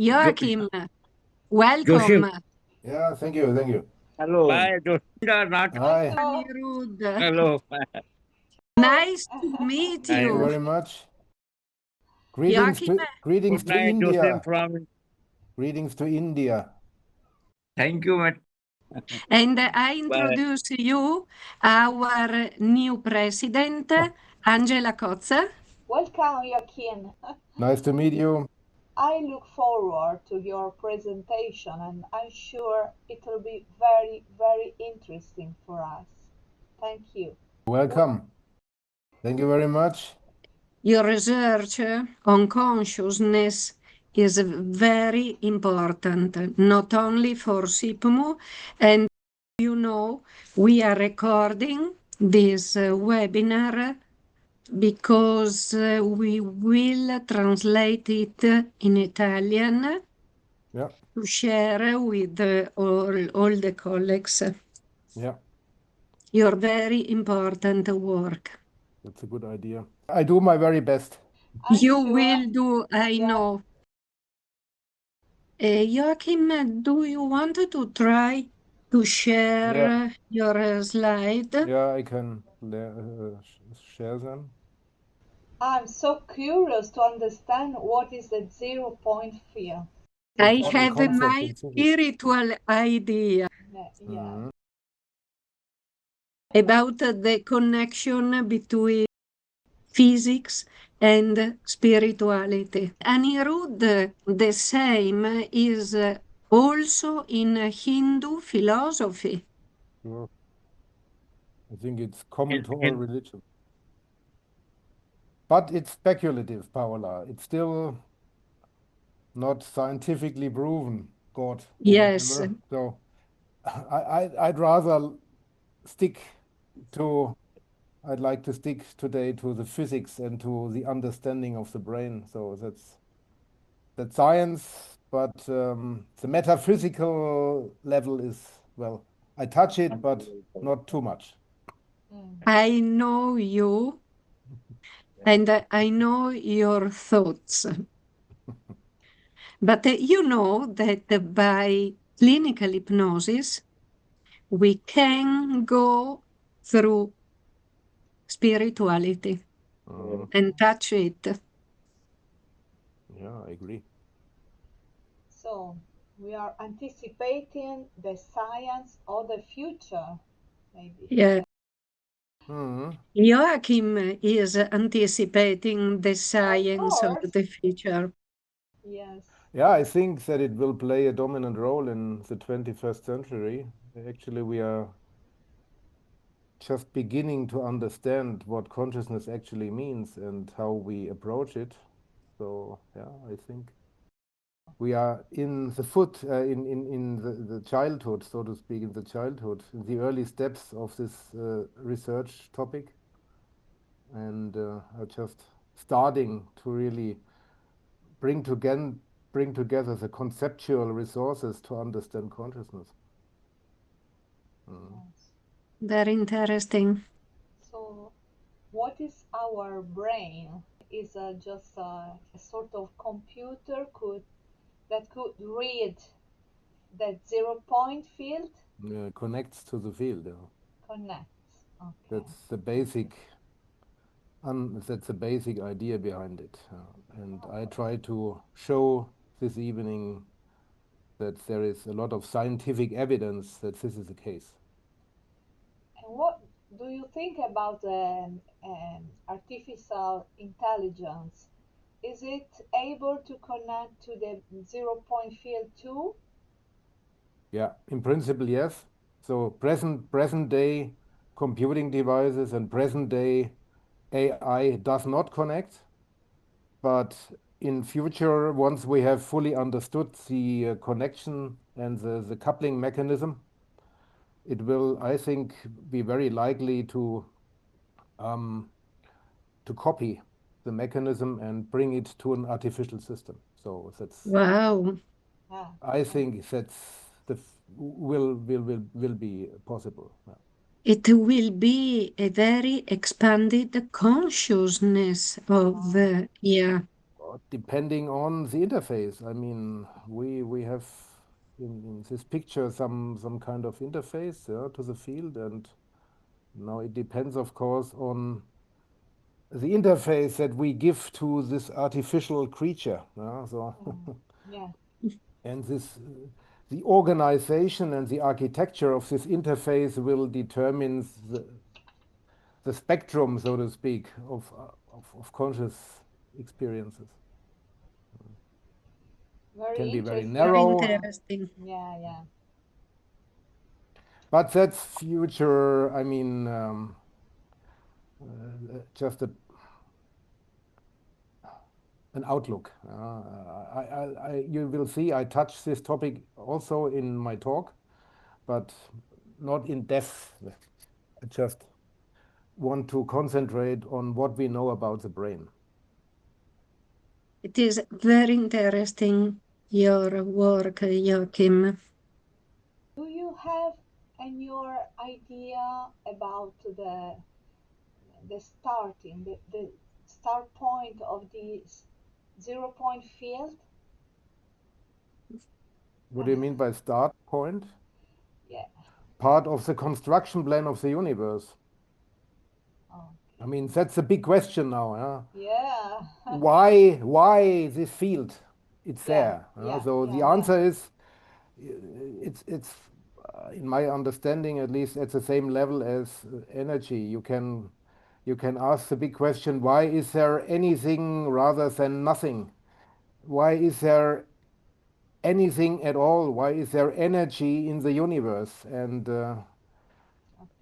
Joachim, welcome. Joachim. Yeah, thank you, thank you. Hello. Bye, Joachim. Hi. Anirudh. Hello. Nice to meet Thank you you. very much. Greetings Joachim, greetings Good to night, Joachim India. from. Greetings to India. Thank you, Matt. and I Bye. introduce you our new president, Angela Cozza. Welcome, Joachim. Nice to meet you. I look forward to your presentation and I'm sure it will be very, very interesting for us. Thank you. Welcome. Thank you very much. Your research on consciousness is very important, not only for SIPMU, and you know, we are recording this webinar because we will translate it in Italian Yeah, to share with all the colleagues yeah, your very important work. that's a good idea. I do my very best. I'm You sure, will do, I yeah. know. Joachim, do you want to try to share Yeah, your slide? yeah, I can share them. I'm so curious to understand what is the 0-point field. I Important have concept my in physics. spiritual idea Yeah. about the connection between physics and spirituality. Anirudh, the same is also in Hindu philosophy. Sure. I think it's common to all religions. But it's speculative, Paola. It's still not scientifically proven, God, or Yes. whatever. So I'd rather stick to, I'd like to stick today to the physics and to the understanding of the brain. So that's science, but the metaphysical level is, well, I touch it, but not too much. I know you and I know your thoughts. But you know that by clinical hypnosis, we can go through spirituality and touch it. Yeah, I agree. So we are anticipating the science of the future, maybe. Yeah. Mhm. Joachim is anticipating the science of course. the future. Yes. Yeah, I think that it will play a dominant role in the 21st century. Actually, we are just beginning to understand what consciousness actually means and how we approach it. So, yeah, I think we are in the in the childhood, so to speak, in the childhood, in the early steps of this research topic, and are just starting to really bring together the conceptual resources to understand consciousness. Yes. Very interesting. So what is our brain? Is just a sort of computer that could read that 0-point field? Connects to the field. Yeah. Connects. Okay. That's the basic. That's the basic idea behind it. And I try to show this evening that there is a lot of scientific evidence that this is the case. And what do you think about artificial intelligence? Is it able to connect to the 0-point field too? Yeah, in principle, yes. So present day computing devices and present day AI does not connect, but in future, once we have fully understood the connection and the coupling mechanism, it will, I think, be very likely to copy the mechanism and bring it to an artificial system. So that's, Wow. I think that's will be possible. Yeah. It will be a very expanded consciousness of, yeah. depending on the interface. I mean, we have in this picture some kind of interface to the field, and now it depends, of course, on the interface that we give to this artificial creature. Yeah. And this, the organization and the architecture of this interface will determine the spectrum, so to speak, of conscious experiences. Can be very interesting. narrow. Very interesting. Yeah. But that's future, I mean, just an outlook. You will see I touch this topic also in my talk, but not in depth. I just want to concentrate on what we know about the brain. It is very interesting, your work, Joachim. Do you have any idea about the starting, the start point of the 0-point field? What do you mean by start point? Yeah. Part of the construction plan of the universe. Oh. I mean, that's a big question now. Yeah. Why this field? It's Yeah, there. So the yeah. answer is, it's in my understanding, at least at the same level as energy. You can ask the big question: why is there anything rather than nothing? Why is there anything at all? Why is there energy in the universe? And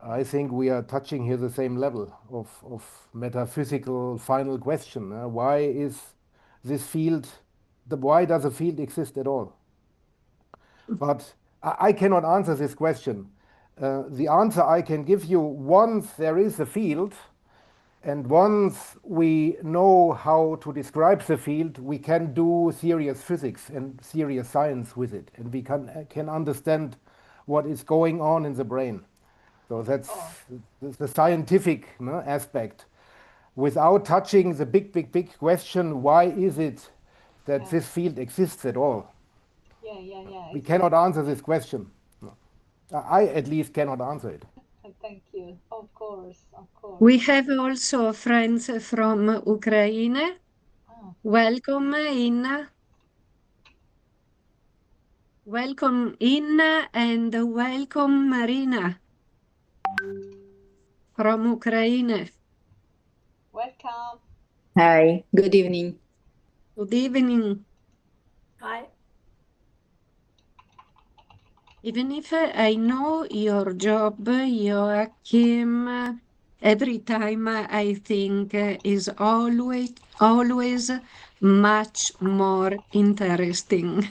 I think we are touching here the same level of metaphysical final question. Why is this field, why does a field exist at all? But I cannot answer this question. The answer I can give you, once there is a field, and once we know how to describe the field, we can do serious physics and serious science with it, and we can understand what is going on in the brain. So that's the scientific aspect. Without touching the big question, why is it that this field exists at all? Yeah. We cannot answer this question. No. I at least cannot answer it. Thank you. Of course. We have also friends from Ukraine. Oh. Welcome in. Welcome in and welcome Marina from Ukraine. Welcome. Hi, good evening. Good evening. Hi. Even if I know your job, Joachim, every time I think is always much more interesting.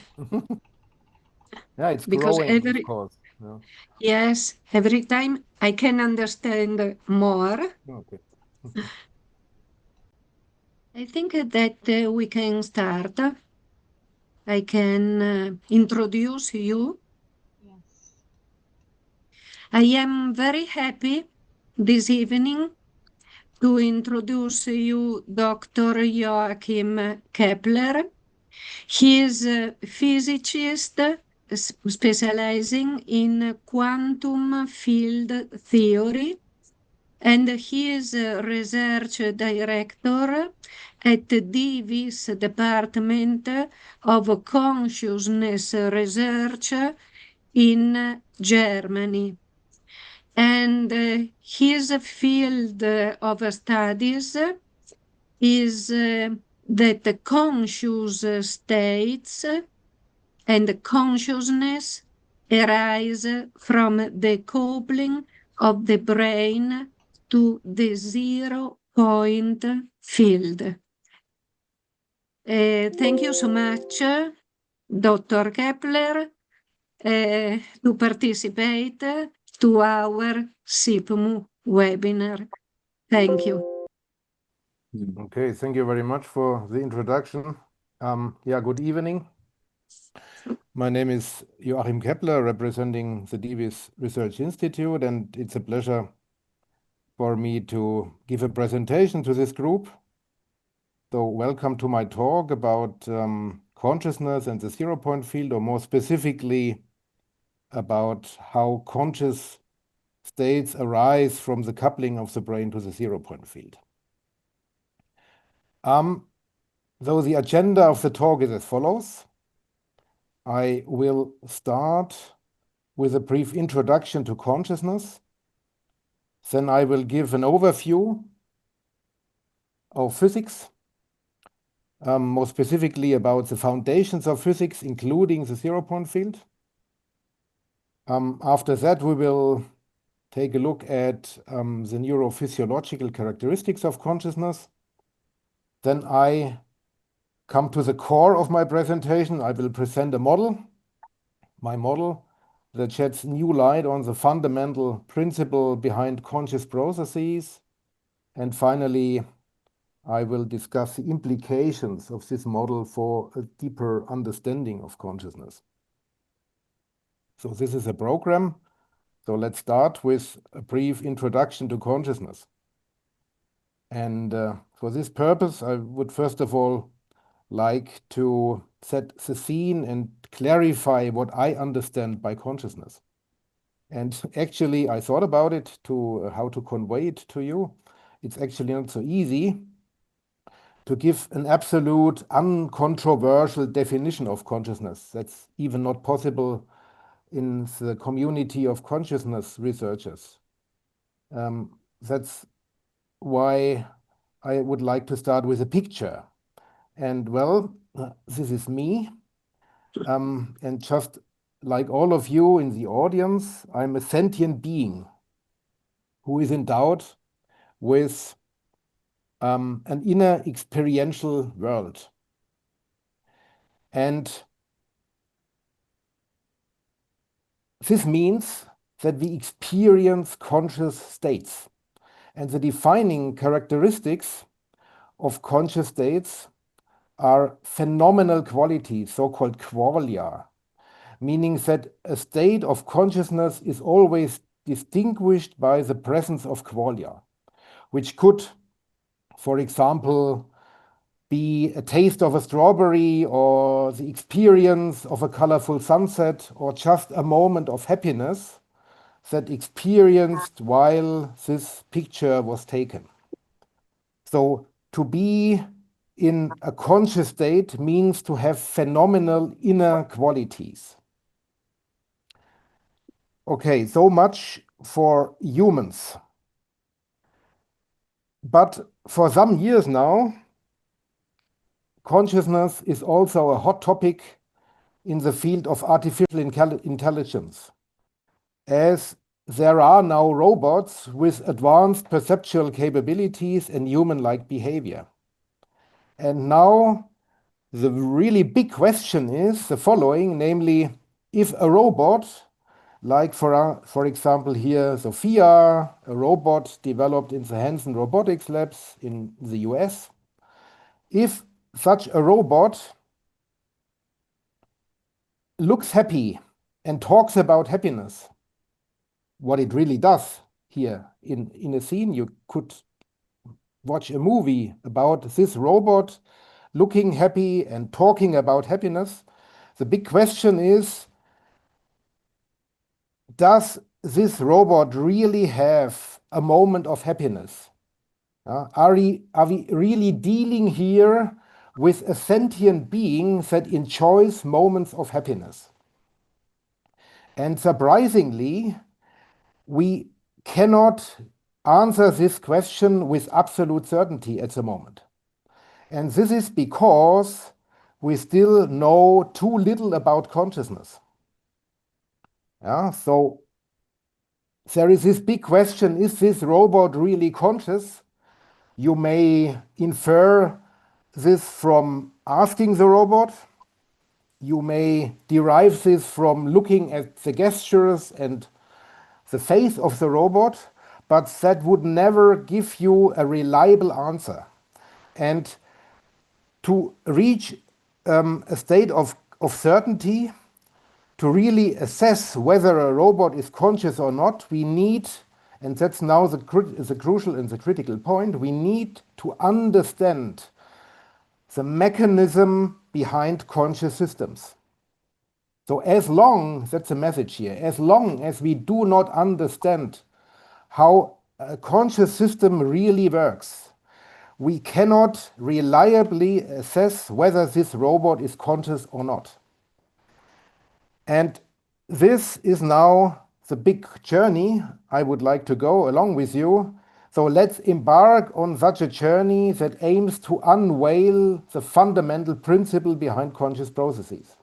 Yeah, it's Because growing, of course. Yeah. yes, every time I can understand more. Okay. I think that we can start. I can introduce you. Yes. I am very happy this evening to introduce you Dr. Joachim Keppler. He is a physicist specializing in quantum field theory, and he is a research director at the DIWISS Department of Consciousness Research in Germany. And his field of studies is that the conscious states and consciousness arise from the coupling of the brain to the 0-point field. Thank you so much, Dr. Keppler, to participate to our SIPMU webinar. Thank you. Okay, thank you very much for the introduction. Good evening. My name is Joachim Keppler, representing the DIWISS Research Institute, and it's a pleasure for me to give a presentation to this group. So welcome to my talk about consciousness and the zero-point field, or more specifically about how conscious states arise from the coupling of the brain to the zero-point field. So the agenda of the talk is as follows. I will start with a brief introduction to consciousness. Then I will give an overview of physics, more specifically about the foundations of physics, including the zero-point field. After that, we will take a look at the neurophysiological characteristics of consciousness. Then I come to the core of my presentation. I will present a model, my model, that sheds new light on the fundamental principle behind conscious processes. And finally, I will discuss the implications of this model for a deeper understanding of consciousness. So this is a program. So let's start with a brief introduction to consciousness. And for this purpose, I would first of all like to set the scene and clarify what I understand by consciousness. And actually, I thought about it to how to convey it to you. It's actually not so easy to give an absolute, uncontroversial definition of consciousness. That's even not possible in the community of consciousness researchers. That's why I would like to start with a picture. And well, this is me. And just like all of you in the audience, I'm a sentient being who is endowed with an inner experiential world. And this means that we experience conscious states. And the defining characteristics of conscious states are phenomenal qualities, so-called qualia, meaning that a state of consciousness is always distinguished by the presence of qualia, which could, for example, be a taste of a strawberry, or the experience of a colorful sunset, or just a moment of happiness that experienced while this picture was taken. So to be in a conscious state means to have phenomenal inner qualities. Okay, so much for humans. But for some years now, consciousness is also a hot topic in the field of artificial intelligence, as there are now robots with advanced perceptual capabilities and human-like behavior. And now the really big question is the following, namely, if a robot, like for example here, Sophia, a robot developed in the Hanson Robotics Labs in the US, if such a robot looks happy and talks about happiness, what it really does here in a scene, you could watch a movie about this robot looking happy and talking about happiness. The big question is, does this robot really have a moment of happiness? Are we really dealing here with a sentient being that enjoys moments of happiness? And surprisingly, we cannot answer this question with absolute certainty at the moment. And this is because we still know too little about consciousness. So there is this big question, is this robot really conscious? You may infer this from asking the robot. You may derive this from looking at the gestures and the face of the robot, but that would never give you a reliable answer. And to reach a state of certainty, to really assess whether a robot is conscious or not, we need, and that's now the crucial and the critical point, we need to understand the mechanism behind conscious systems. So as long, that's the message here, as long as we do not understand how a conscious system really works, we cannot reliably assess whether this robot is conscious or not. And this is now the big journey I would like to go along with you. So let's embark on such a journey that aims to unveil the fundamental principle behind conscious processes.